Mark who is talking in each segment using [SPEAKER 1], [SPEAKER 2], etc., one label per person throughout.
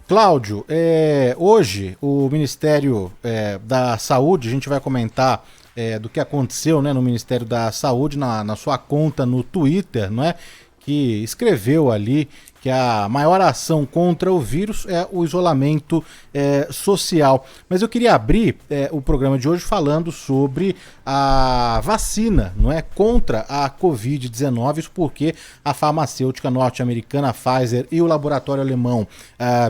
[SPEAKER 1] Cláudio, hoje o Ministério da Saúde, a gente vai comentar do que aconteceu, né, no Ministério da Saúde, na sua conta no Twitter, não é? Que escreveu ali que a maior ação contra o vírus é o isolamento social. Mas eu queria abrir o programa de hoje falando sobre a vacina, não é, contra a Covid-19, isso porque a farmacêutica norte-americana Pfizer e o laboratório alemão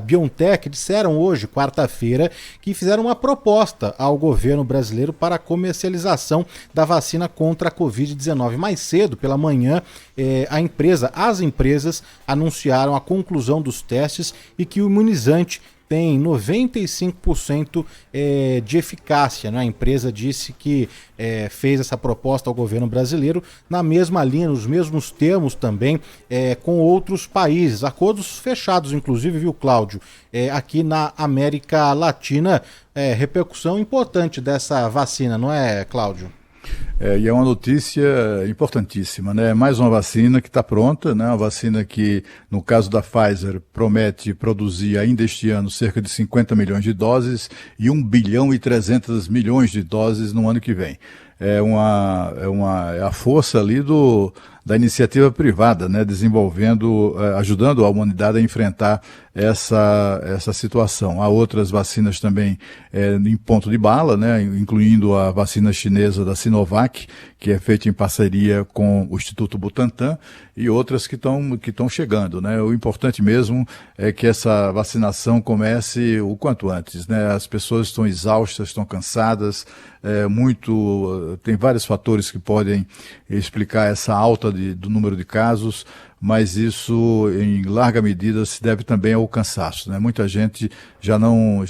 [SPEAKER 1] BioNTech disseram hoje, quarta-feira, que fizeram uma proposta ao governo brasileiro para a comercialização da vacina contra a Covid-19. Mais cedo, pela manhã, as empresas anunciaram a conclusão dos testes e que o imunizante tem 95% de eficácia, né? A empresa disse que fez essa proposta ao governo brasileiro na mesma linha, nos mesmos termos também com outros países, acordos fechados inclusive, viu, Cláudio, aqui na América Latina, repercussão importante dessa vacina, não é, Cláudio?
[SPEAKER 2] E é uma notícia importantíssima, né? Mais uma vacina que está pronta, né? Uma vacina que, no caso da Pfizer, promete produzir ainda este ano cerca de 50 milhões de doses e 1 bilhão e 300 milhões de doses no ano que vem. É a força ali da iniciativa privada, né, desenvolvendo, ajudando a humanidade a enfrentar essa situação. Há outras vacinas também em ponto de bala, né, incluindo a vacina chinesa da Sinovac, que é feita em parceria com o Instituto Butantan, e outras que estão chegando, né. O importante mesmo é que essa vacinação comece o quanto antes, né. As pessoas estão exaustas, estão cansadas, tem vários fatores que podem explicar essa alta do número de casos, mas isso em larga medida se deve também ao cansaço, né? Muita gente já não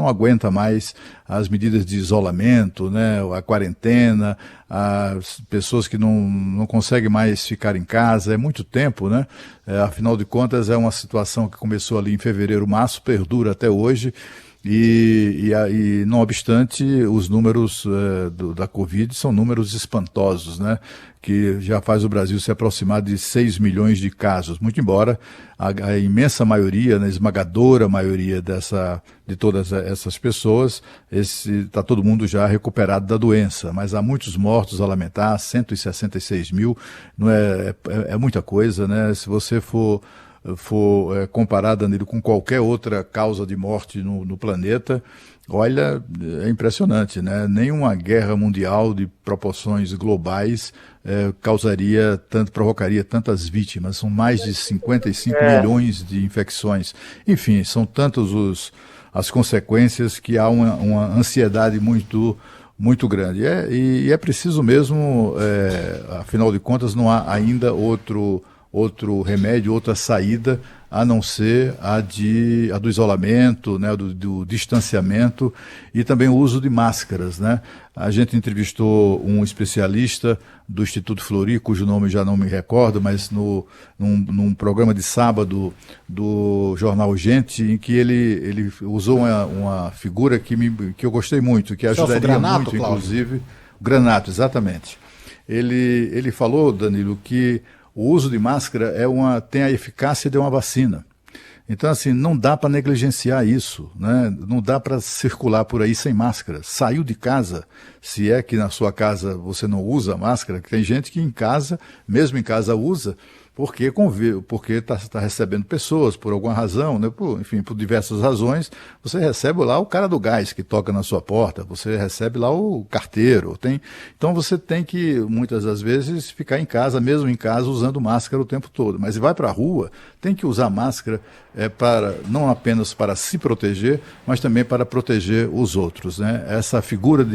[SPEAKER 2] aguenta mais as medidas de isolamento, né? A quarentena, as pessoas que não conseguem mais ficar em casa, é muito tempo, né? Afinal de contas é uma situação que começou ali em fevereiro, março, perdura até hoje. E não obstante, os números da Covid são números espantosos, né? Que já faz o Brasil se aproximar de 6 milhões de casos, muito embora a imensa maioria, né, esmagadora maioria de todas essas pessoas, está todo mundo já recuperado da doença, mas há muitos mortos a lamentar, 166 mil, não é muita coisa, né? Se você for comparar, Danilo, com qualquer outra causa de morte no planeta, olha, é impressionante, né? Nenhuma guerra mundial de proporções globais provocaria tantas vítimas. São mais de 55 milhões de infecções. Enfim, são tantas as consequências que há uma ansiedade muito grande. E é preciso mesmo, afinal de contas, não há ainda outro remédio, outra saída, a não ser a do isolamento, né, do distanciamento e também o uso de máscaras, né? A gente entrevistou um especialista do Instituto Fleury, cujo nome já não me recordo, mas num programa de sábado do jornal Gente, em que ele usou uma figura que eu gostei muito, que ajudaria
[SPEAKER 1] Granato,
[SPEAKER 2] muito,
[SPEAKER 1] Cláudio.
[SPEAKER 2] inclusive. O Granato, exatamente. Ele falou, Danilo, que o uso de máscara tem a eficácia de uma vacina. Então, assim, não dá para negligenciar isso, né? Não dá para circular por aí sem máscara. Saiu de casa, se é que na sua casa você não usa máscara, que tem gente que mesmo em casa usa, porque está recebendo pessoas por alguma razão, né? Por diversas razões, você recebe lá o cara do gás que toca na sua porta, você recebe lá o carteiro. Então você tem que, muitas das vezes, ficar em casa, mesmo em casa, usando máscara o tempo todo. Mas se vai para a rua, tem que usar máscara não apenas para se proteger, mas também para proteger os outros, né? Essa figura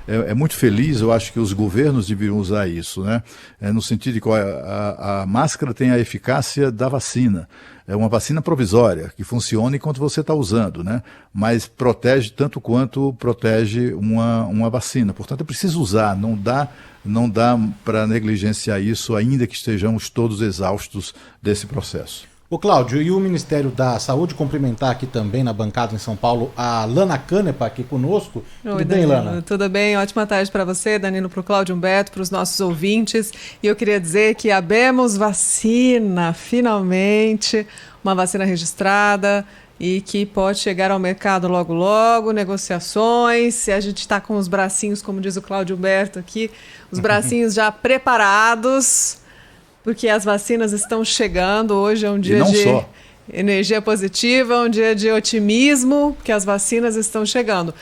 [SPEAKER 2] é muito feliz, eu acho que os governos deveriam usar isso, né? No sentido de que a máscara tem a eficácia da vacina. É uma vacina provisória, que funciona enquanto você está usando, né? Mas protege tanto quanto protege uma vacina. Portanto, é preciso usar, não dá para negligenciar isso, ainda que estejamos todos exaustos desse processo.
[SPEAKER 1] Ô Cláudio, e o Ministério da Saúde, cumprimentar aqui também na bancada em São Paulo a Lana Canepa aqui conosco.
[SPEAKER 3] Oi,
[SPEAKER 1] Tudo bem,
[SPEAKER 3] Danilo?
[SPEAKER 1] Lana?
[SPEAKER 3] Tudo bem, ótima tarde para você, Danilo, para o Cláudio Humberto, para os nossos ouvintes. E eu queria dizer que abemos vacina, finalmente, uma vacina registrada, e que pode chegar ao mercado logo logo, negociações, se a gente está com os bracinhos, como diz o Cláudio Humberto aqui, os bracinhos já preparados, porque as vacinas estão chegando. Hoje é um dia de energia positiva, um dia de otimismo, porque as vacinas estão chegando.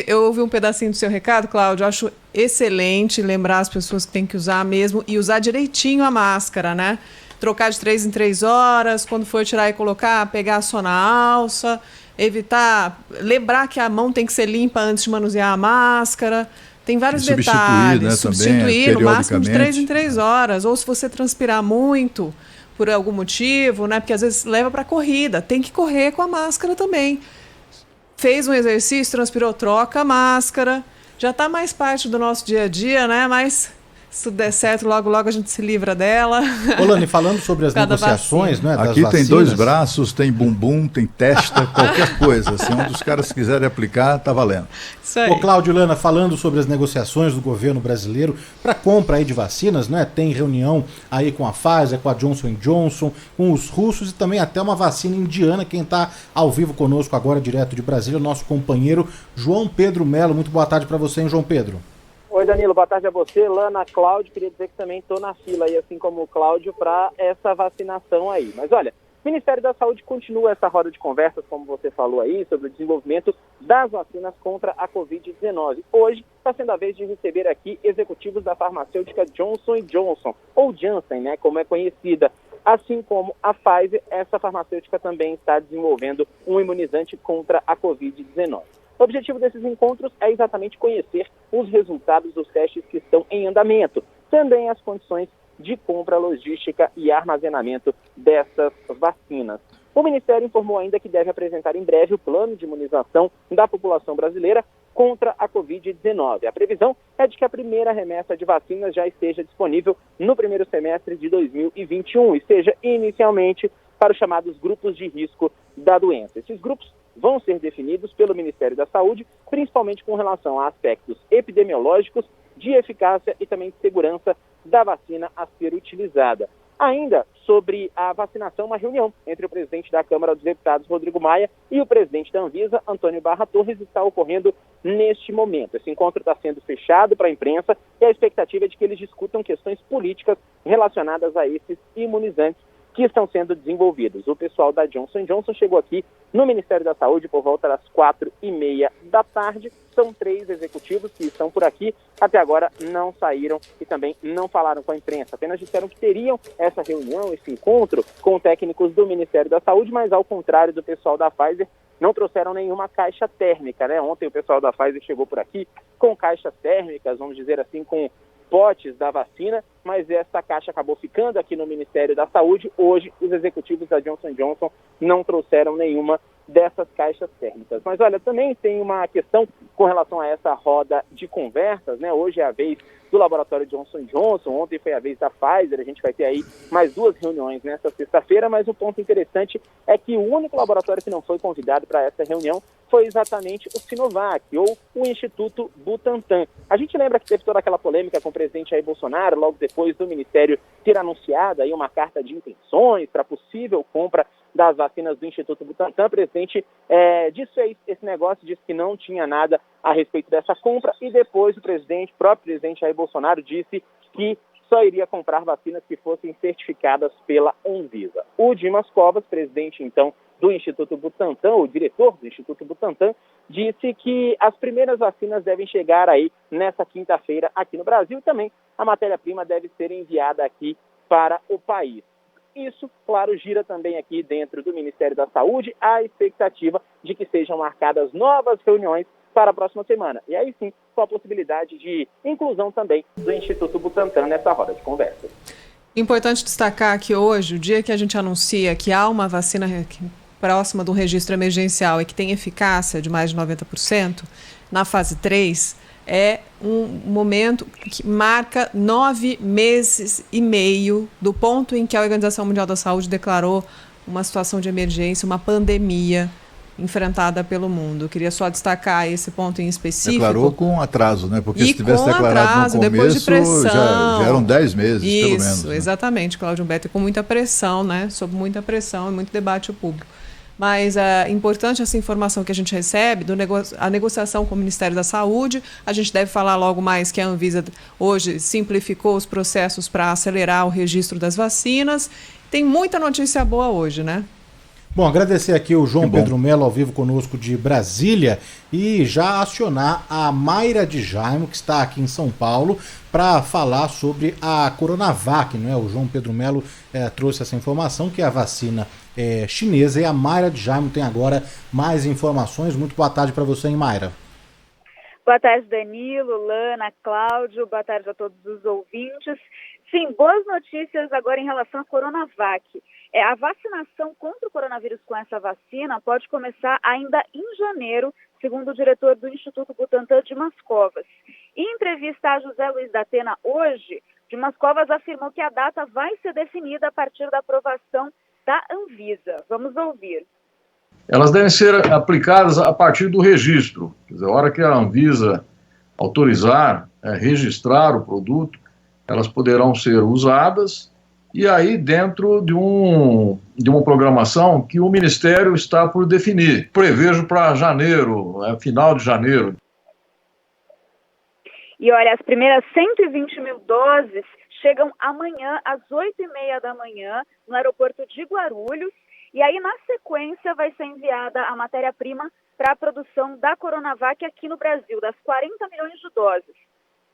[SPEAKER 3] Eu ouvi um pedacinho do seu recado, Cláudio, acho excelente lembrar as pessoas que têm que usar mesmo e usar direitinho a máscara, né? Trocar de 3 em 3 horas, quando for tirar e colocar, pegar só na alça, evitar, lembrar que a mão tem que ser limpa antes de manusear a máscara. Tem vários detalhes.
[SPEAKER 2] Né,
[SPEAKER 3] substituir no máximo de 3 em 3 horas. Ou se você transpirar muito por algum motivo, né? Porque às vezes leva para corrida, tem que correr com a máscara também. Fez um exercício, transpirou, troca a máscara. Já está mais parte do nosso dia a dia, né? Mas se tudo der certo, logo, logo a gente se livra dela.
[SPEAKER 1] Lani, falando sobre as negociações, né, das
[SPEAKER 2] aqui
[SPEAKER 1] vacinas.
[SPEAKER 2] Tem 2 braços, tem bumbum, tem testa, qualquer coisa. Se um dos caras quiserem aplicar, tá valendo.
[SPEAKER 3] Isso aí.
[SPEAKER 1] Cláudio, Lana, falando sobre as negociações do governo brasileiro para compra aí de vacinas, né? Tem reunião aí com a Pfizer, com a Johnson & Johnson, com os russos e também até uma vacina indiana. Quem está ao vivo conosco agora, direto de Brasília, o nosso companheiro João Pedro Melo. Muito boa tarde para você, hein, João Pedro?
[SPEAKER 4] Oi, Danilo, boa tarde a você, Lana, Cláudio. Queria dizer que também estou na fila aí, assim como o Cláudio, para essa vacinação aí. Mas olha, o Ministério da Saúde continua essa roda de conversas, como você falou aí, sobre o desenvolvimento das vacinas contra a Covid-19. Hoje está sendo a vez de receber aqui executivos da farmacêutica Johnson & Johnson, ou Janssen, né, como é conhecida. Assim como a Pfizer, essa farmacêutica também está desenvolvendo um imunizante contra a Covid-19. O objetivo desses encontros é exatamente conhecer os resultados dos testes que estão em andamento, também as condições de compra, logística e armazenamento dessas vacinas. O Ministério informou ainda que deve apresentar em breve o plano de imunização da população brasileira contra a Covid-19. A previsão é de que a primeira remessa de vacinas já esteja disponível no primeiro semestre de 2021 e seja inicialmente para os chamados grupos de risco da doença. Esses grupos vão ser definidos pelo Ministério da Saúde, principalmente com relação a aspectos epidemiológicos, de eficácia e também de segurança da vacina a ser utilizada. Ainda sobre a vacinação, uma reunião entre o presidente da Câmara dos Deputados, Rodrigo Maia, e o presidente da Anvisa, Antônio Barra Torres, está ocorrendo neste momento. Esse encontro está sendo fechado para a imprensa e a expectativa é de que eles discutam questões políticas relacionadas a esses imunizantes que estão sendo desenvolvidos. O pessoal da Johnson & Johnson chegou aqui no Ministério da Saúde por volta das 4h30 da tarde. São 3 executivos que estão por aqui. Até agora não saíram e também não falaram com a imprensa. Apenas disseram que teriam essa reunião, esse encontro com técnicos do Ministério da Saúde, mas ao contrário do pessoal da Pfizer, não trouxeram nenhuma caixa térmica, né? Ontem o pessoal da Pfizer chegou por aqui com caixas térmicas, vamos dizer assim, com potes da vacina, mas essa caixa acabou ficando aqui no Ministério da Saúde. Hoje, os executivos da Johnson & Johnson não trouxeram nenhuma dessas caixas térmicas. Mas olha, também tem uma questão com relação a essa roda de conversas, né? Hoje é a vez do laboratório Johnson & Johnson, ontem foi a vez da Pfizer, a gente vai ter aí mais 2 reuniões nesta sexta-feira, mas o ponto interessante é que o único laboratório que não foi convidado para essa reunião foi exatamente o Sinovac, ou o Instituto Butantan. A gente lembra que teve toda aquela polêmica com o presidente Jair Bolsonaro, logo depois do Ministério ter anunciado aí uma carta de intenções para possível compra das vacinas do Instituto Butantan. O presidente desfez esse negócio, disse que não tinha nada a respeito dessa compra e depois o próprio presidente Jair Bolsonaro disse que só iria comprar vacinas que fossem certificadas pela Anvisa. O Dimas Covas, presidente então do Instituto Butantan, o diretor do Instituto Butantan, disse que as primeiras vacinas devem chegar aí nessa quinta-feira aqui no Brasil e também a matéria-prima deve ser enviada aqui para o país. Isso, claro, gira também aqui dentro do Ministério da Saúde a expectativa de que sejam marcadas novas reuniões para a próxima semana. E aí sim, com a possibilidade de inclusão também do Instituto Butantan nessa roda de conversa.
[SPEAKER 3] Importante destacar que hoje, o dia que a gente anuncia que há uma vacina próxima do registro emergencial e que tem eficácia de mais de 90%, na fase 3, é um momento que marca 9 meses e meio do ponto em que a Organização Mundial da Saúde declarou uma situação de emergência, uma pandemia enfrentada pelo mundo. Eu queria só destacar esse ponto em específico.
[SPEAKER 2] Declarou com atraso, né? Porque se tivesse declarado
[SPEAKER 3] atraso,
[SPEAKER 2] no começo,
[SPEAKER 3] depois de pressão.
[SPEAKER 2] Já eram 10 meses,
[SPEAKER 3] isso,
[SPEAKER 2] pelo menos.
[SPEAKER 3] Isso, exatamente, Cláudio Humberto, com muita pressão, né? Sob muita pressão e muito debate público. mas é importante essa informação que a gente recebe, a negociação com o Ministério da Saúde. A gente deve falar logo mais que a Anvisa hoje simplificou os processos para acelerar o registro das vacinas. Tem muita notícia boa hoje, né?
[SPEAKER 1] Bom, agradecer aqui o João Pedro Melo ao vivo conosco de Brasília e já acionar a Mayra de Jaime, que está aqui em São Paulo, para falar sobre a Coronavac, não é? O João Pedro Melo trouxe essa informação, que é a vacina chinesa, e a Mayra de Jaime tem agora mais informações. Muito boa tarde para você, hein, Mayra?
[SPEAKER 5] Boa tarde, Danilo, Lana, Cláudio, boa tarde a todos os ouvintes. Sim, boas notícias agora em relação à Coronavac. A vacinação contra o coronavírus com essa vacina pode começar ainda em janeiro, segundo o diretor do Instituto Butantan, Dimas Covas. Em entrevista a José Luiz da Atena hoje, Dimas Covas afirmou que a data vai ser definida a partir da aprovação da Anvisa. Vamos ouvir.
[SPEAKER 6] Elas devem ser aplicadas a partir do registro. Quer dizer, a hora que a Anvisa autorizar, registrar o produto, elas poderão ser usadas, e aí dentro de uma programação que o Ministério está por definir. Prevejo para janeiro, final de janeiro.
[SPEAKER 5] E olha, as primeiras 120 mil doses chegam amanhã às 8h30 da manhã no aeroporto de Guarulhos, e aí na sequência vai ser enviada a matéria-prima para a produção da Coronavac aqui no Brasil, das 40 milhões de doses.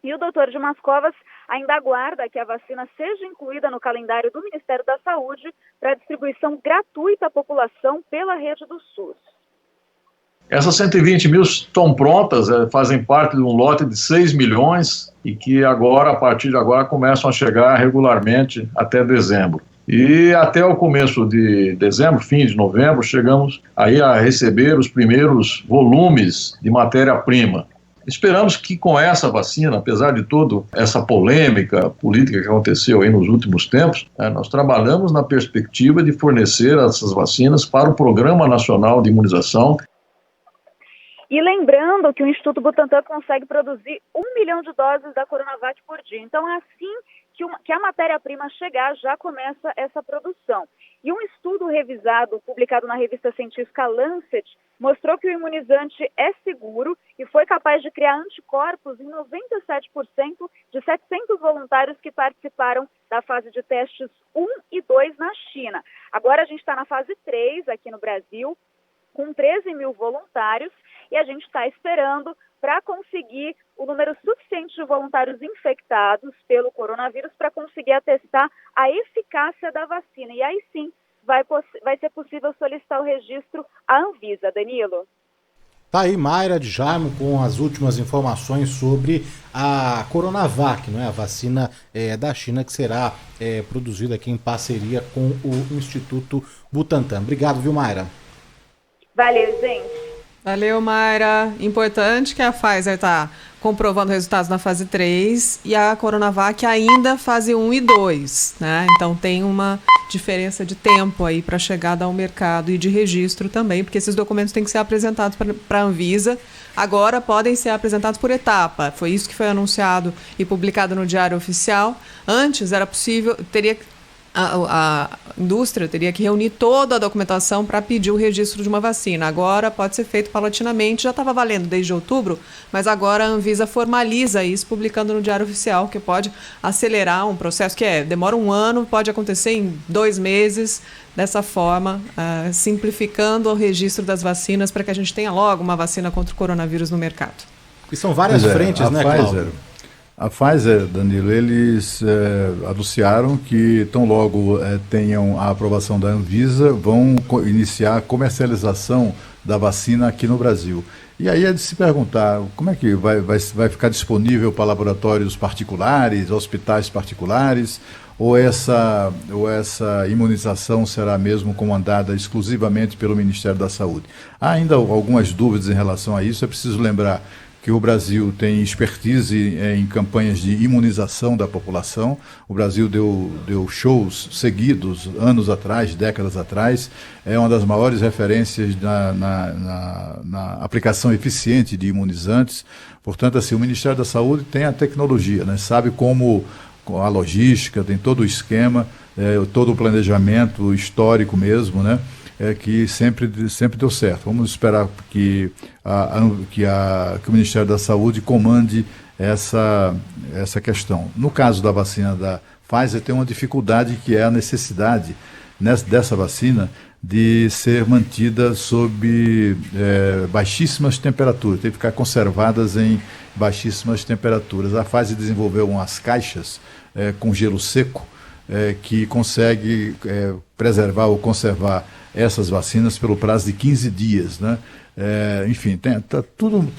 [SPEAKER 5] E o doutor Dimas Covas ainda aguarda que a vacina seja incluída no calendário do Ministério da Saúde para distribuição gratuita à população pela rede do SUS.
[SPEAKER 6] Essas 120 mil estão prontas, fazem parte de um lote de 6 milhões e que agora, a partir de agora, começam a chegar regularmente até dezembro. E até o começo de dezembro, fim de novembro, chegamos aí a receber os primeiros volumes de matéria-prima. Esperamos que com essa vacina, apesar de toda essa polêmica política que aconteceu aí nos últimos tempos, nós trabalhamos na perspectiva de fornecer essas vacinas para o Programa Nacional de Imunização.
[SPEAKER 5] E lembrando que o Instituto Butantan consegue produzir 1 milhão de doses da Coronavac por dia. Então, assim que a matéria-prima chegar, já começa essa produção. E um estudo revisado, publicado na revista científica Lancet, mostrou que o imunizante é seguro e foi capaz de criar anticorpos em 97% de 700 voluntários que participaram da fase de testes 1 e 2 na China. Agora a gente está na fase 3 aqui no Brasil, com 13 mil voluntários, e a gente está esperando para conseguir o número suficiente de voluntários infectados pelo coronavírus para conseguir atestar a eficácia da vacina. E aí sim vai ser possível solicitar o registro à Anvisa. Danilo?
[SPEAKER 1] Tá aí Mayra de Jaime com as últimas informações sobre a Coronavac, não é? A vacina da China que será produzida aqui em parceria com o Instituto Butantan. Obrigado, viu, Mayra?
[SPEAKER 5] Valeu, gente.
[SPEAKER 3] Valeu, Mayra. Importante que a Pfizer está comprovando resultados na fase 3 e a Coronavac ainda fase 1 e 2, né? Então tem uma diferença de tempo aí para a chegada ao mercado e de registro também, porque esses documentos têm que ser apresentados para a Anvisa. Agora podem ser apresentados por etapa. Foi isso que foi anunciado e publicado no Diário Oficial. Antes era possível, a indústria teria que reunir toda a documentação para pedir o registro de uma vacina. Agora pode ser feito paulatinamente, já estava valendo desde outubro, mas agora a Anvisa formaliza isso, publicando no Diário Oficial, que pode acelerar um processo que demora um ano, pode acontecer em 2 meses, dessa forma, simplificando o registro das vacinas para que a gente tenha logo uma vacina contra o coronavírus no mercado.
[SPEAKER 1] E são várias frentes, né, Cláudio?
[SPEAKER 2] A Pfizer, Danilo, eles anunciaram que tão logo tenham a aprovação da Anvisa, vão iniciar a comercialização da vacina aqui no Brasil. E aí é de se perguntar, como é que vai ficar disponível para laboratórios particulares, hospitais particulares, ou essa imunização será mesmo comandada exclusivamente pelo Ministério da Saúde? Há ainda algumas dúvidas em relação a isso, é preciso lembrar que o Brasil tem expertise em campanhas de imunização da população. O Brasil deu shows seguidos, anos atrás, décadas atrás. É uma das maiores referências na aplicação eficiente de imunizantes. Portanto, assim, o Ministério da Saúde tem a tecnologia, né? Sabe como a logística, tem todo o esquema, todo o planejamento histórico mesmo, né? que sempre deu certo. Vamos esperar que o Ministério da Saúde comande essa questão. No caso da vacina da Pfizer, tem uma dificuldade, que é a necessidade dessa vacina de ser mantida sob baixíssimas temperaturas, tem que ficar conservadas em baixíssimas temperaturas. A Pfizer desenvolveu umas caixas com gelo seco que consegue preservar ou conservar essas vacinas pelo prazo de 15 dias, né? Enfim, tá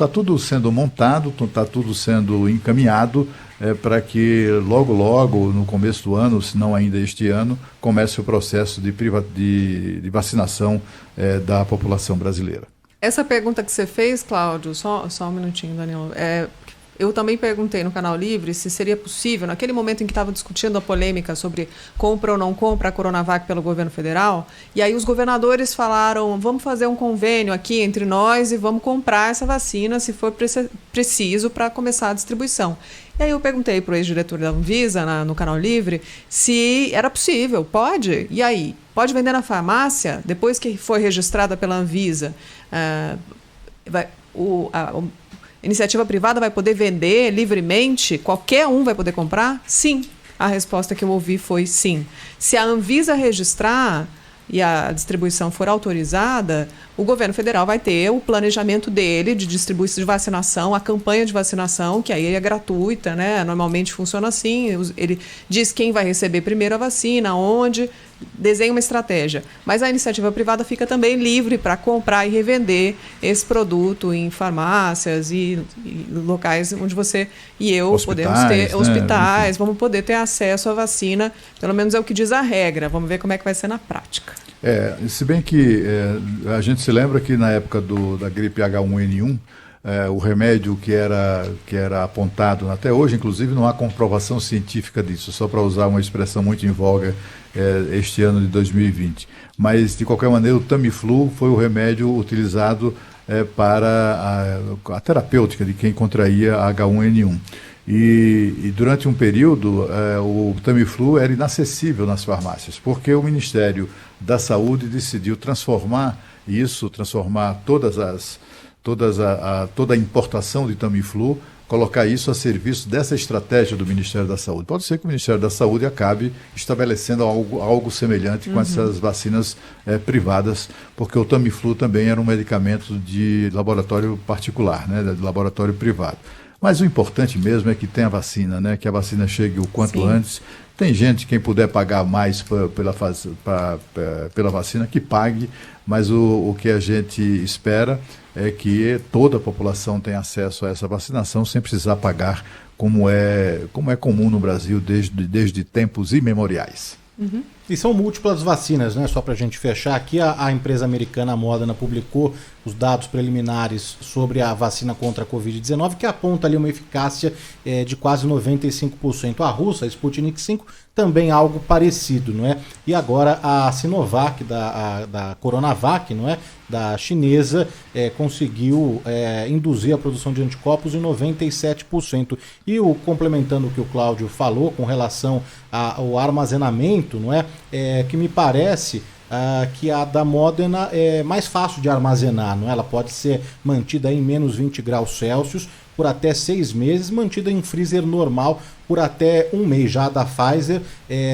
[SPEAKER 2] tudo sendo montado, está tudo sendo encaminhado para que logo, no começo do ano, se não ainda este ano, comece o processo de vacinação da população brasileira.
[SPEAKER 3] Essa pergunta que você fez, Cláudio, só um minutinho, Danilo, eu também perguntei no Canal Livre se seria possível, naquele momento em que estava discutindo a polêmica sobre compra ou não compra a Coronavac pelo governo federal, e aí os governadores falaram, vamos fazer um convênio aqui entre nós e vamos comprar essa vacina se for preciso para começar a distribuição. E aí eu perguntei para o ex-diretor da Anvisa, no Canal Livre, se era possível. Pode? E aí? Pode vender na farmácia? Depois que for registrada pela Anvisa, a iniciativa privada vai poder vender livremente? Qualquer um vai poder comprar? Sim. A resposta que eu ouvi foi sim. Se a Anvisa registrar e a distribuição for autorizada, o governo federal vai ter o planejamento dele de distribuição de vacinação, a campanha de vacinação, que aí é gratuita, né? Normalmente funciona assim, ele diz quem vai receber primeiro a vacina, onde, desenha uma estratégia. Mas a iniciativa privada fica também livre para comprar e revender esse produto em farmácias e locais onde você e eu podemos ter, hospitais, vamos poder ter acesso à vacina, pelo menos é o que diz a regra. Vamos ver como é que vai ser na prática.
[SPEAKER 2] Se bem que a gente se lembra que na época da gripe H1N1, o remédio que era apontado, até hoje inclusive não há comprovação científica disso, só para usar uma expressão muito em voga este ano de 2020. Mas, de qualquer maneira, o Tamiflu foi o remédio utilizado para a terapêutica de quem contraía H1N1. E durante um período, o Tamiflu era inacessível nas farmácias, porque o Ministério da Saúde decidiu transformar toda a importação de Tamiflu, colocar isso a serviço dessa estratégia do Ministério da Saúde. Pode ser que o Ministério da Saúde acabe estabelecendo algo semelhante com essas vacinas privadas, porque o Tamiflu também era um medicamento de laboratório particular, né, de laboratório privado. Mas o importante mesmo é que tenha vacina, né? Que a vacina chegue o quanto antes. Tem gente, quem puder pagar mais pela vacina, que pague, mas o que a gente espera é que toda a população tenha acesso a essa vacinação sem precisar pagar, como é comum no Brasil desde tempos imemoriais.
[SPEAKER 1] Uhum. E são múltiplas vacinas, né? Só para a gente fechar aqui, a empresa americana Moderna publicou os dados preliminares sobre a vacina contra a Covid-19, que aponta ali uma eficácia de quase 95%. A russa, a Sputnik V, também algo parecido, não é? E agora a Sinovac, da Coronavac, não é? Da chinesa, conseguiu induzir a produção de anticorpos em 97%. E complementando o que o Cláudio falou com relação ao armazenamento, não é? Que me parece que a da Moderna é mais fácil de armazenar, não é? Ela pode ser mantida em menos 20 graus Celsius por até 6 meses, mantida em freezer normal por até 1 mês. Já a da Pfizer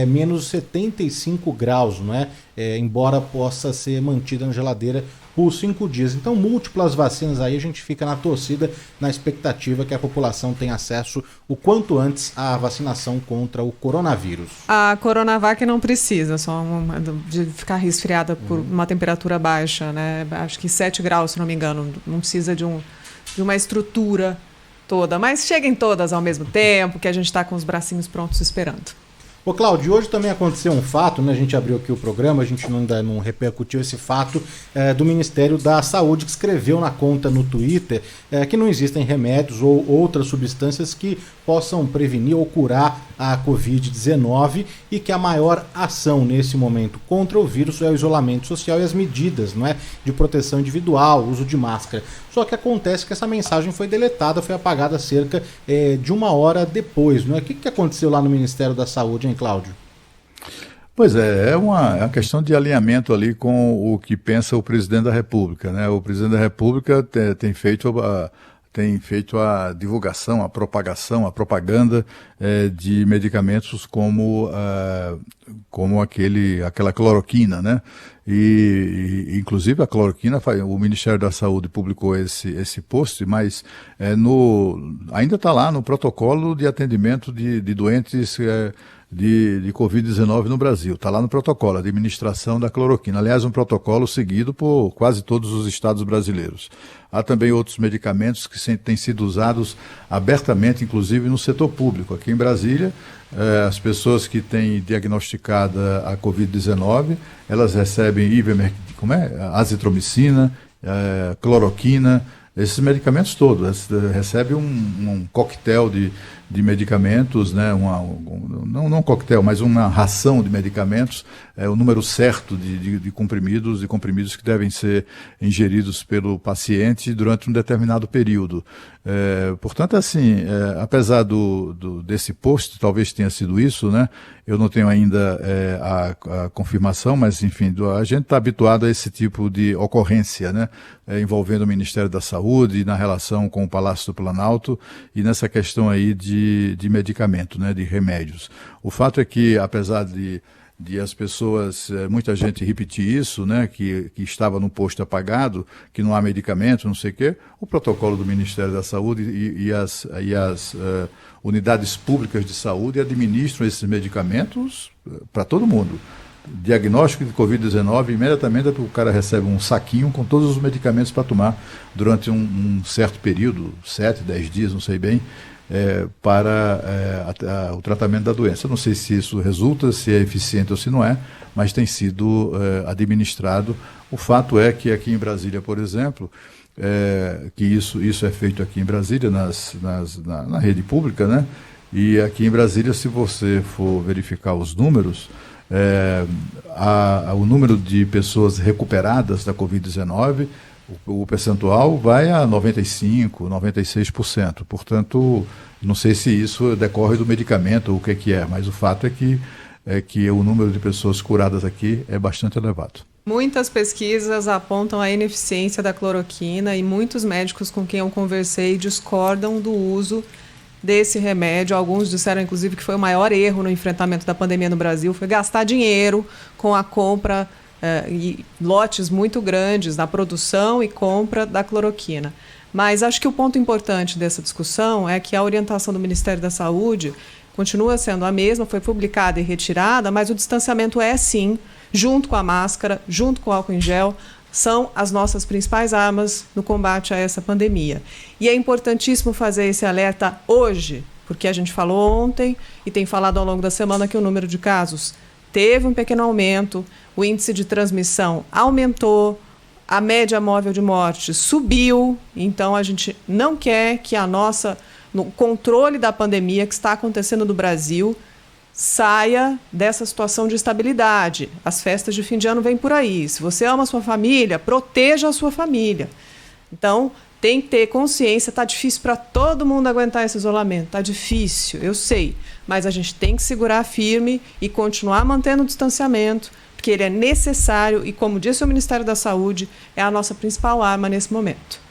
[SPEAKER 1] menos 75 graus, não é? Embora possa ser mantida na geladeira por 5 dias. Então, múltiplas vacinas aí, a gente fica na torcida, na expectativa que a população tenha acesso o quanto antes à vacinação contra o coronavírus. A
[SPEAKER 3] Coronavac não precisa de ficar resfriada por uma temperatura baixa, né? Acho que 7 graus, se não me engano. Não precisa de uma estrutura toda, mas cheguem todas ao mesmo tempo, que a gente está com os bracinhos prontos esperando.
[SPEAKER 1] Ô Cláudio, hoje também aconteceu um fato, né? A gente abriu aqui o programa, a gente ainda não repercutiu esse fato do Ministério da Saúde, que escreveu na conta no Twitter que não existem remédios ou outras substâncias que possam prevenir ou curar a Covid-19 e que a maior ação nesse momento contra o vírus é o isolamento social e as medidas, não é, de proteção individual, uso de máscara. Só que acontece que essa mensagem foi deletada, foi apagada cerca de 1 hora depois, não é? O que aconteceu lá no Ministério da Saúde, hein, Cláudio?
[SPEAKER 2] Pois é uma questão de alinhamento ali com o que pensa o presidente da República, né? O presidente da República tem feito a divulgação, a propagação, a propaganda de medicamentos como aquela cloroquina, né? E inclusive a cloroquina, o Ministério da Saúde publicou esse post, mas ainda está lá no protocolo de atendimento de doentes de Covid-19 no Brasil. Está lá no protocolo, a administração da cloroquina. Aliás, um protocolo seguido por quase todos os estados brasileiros. Há também outros medicamentos que têm sido usados abertamente, inclusive no setor público. Aqui em Brasília, as pessoas que têm diagnosticada a Covid-19, elas recebem azitromicina, cloroquina, esses medicamentos todos. Recebe um coquetel de medicamentos, né? Não um coquetel, mas uma ração de medicamentos, o número certo de comprimidos e comprimidos que devem ser ingeridos pelo paciente durante um determinado período. Portanto, assim, apesar desse post, talvez tenha sido isso, né? Eu não tenho ainda a confirmação, mas, enfim, a gente está habituado a esse tipo de ocorrência, né? Envolvendo o Ministério da Saúde, na relação com o Palácio do Planalto e nessa questão aí de medicamento, né? De remédios. O fato é que, apesar de as pessoas, muita gente repetir isso, né, que estava no posto apagado, que não há medicamento, não sei o quê, o protocolo do Ministério da Saúde e as unidades públicas de saúde administram esses medicamentos para todo mundo. Diagnóstico de Covid-19, imediatamente o cara recebe um saquinho com todos os medicamentos para tomar durante um certo período, 7, 10 dias, não sei bem, para o tratamento da doença. Eu não sei se isso resulta, se é eficiente ou se não é, mas tem sido administrado. O fato é que aqui em Brasília, por exemplo, que isso é feito aqui em Brasília, na rede pública, né? E aqui em Brasília, se você for verificar os números, o número de pessoas recuperadas da Covid-19, o percentual vai a 95%, 96%. Portanto, não sei se isso decorre do medicamento ou o que é, mas o fato é que o número de pessoas curadas aqui é bastante elevado.
[SPEAKER 3] Muitas pesquisas apontam a ineficiência da cloroquina e muitos médicos com quem eu conversei discordam do uso desse remédio. Alguns disseram, inclusive, que foi o maior erro no enfrentamento da pandemia no Brasil, foi gastar dinheiro com a compra e lotes muito grandes na produção e compra da cloroquina. Mas acho que o ponto importante dessa discussão é que a orientação do Ministério da Saúde continua sendo a mesma, foi publicada e retirada, mas o distanciamento sim, junto com a máscara, junto com o álcool em gel, são as nossas principais armas no combate a essa pandemia. E é importantíssimo fazer esse alerta hoje, porque a gente falou ontem e tem falado ao longo da semana que o número de casos teve um pequeno aumento, o índice de transmissão aumentou, a média móvel de morte subiu, então a gente não quer que no controle da pandemia que está acontecendo no Brasil, saia dessa situação de estabilidade. As festas de fim de ano vêm por aí. Se você ama a sua família, proteja a sua família. Então, tem que ter consciência. Está difícil para todo mundo aguentar esse isolamento. Está difícil, eu sei. Mas a gente tem que segurar firme e continuar mantendo o distanciamento, porque ele é necessário e, como disse o Ministério da Saúde, é a nossa principal arma nesse momento.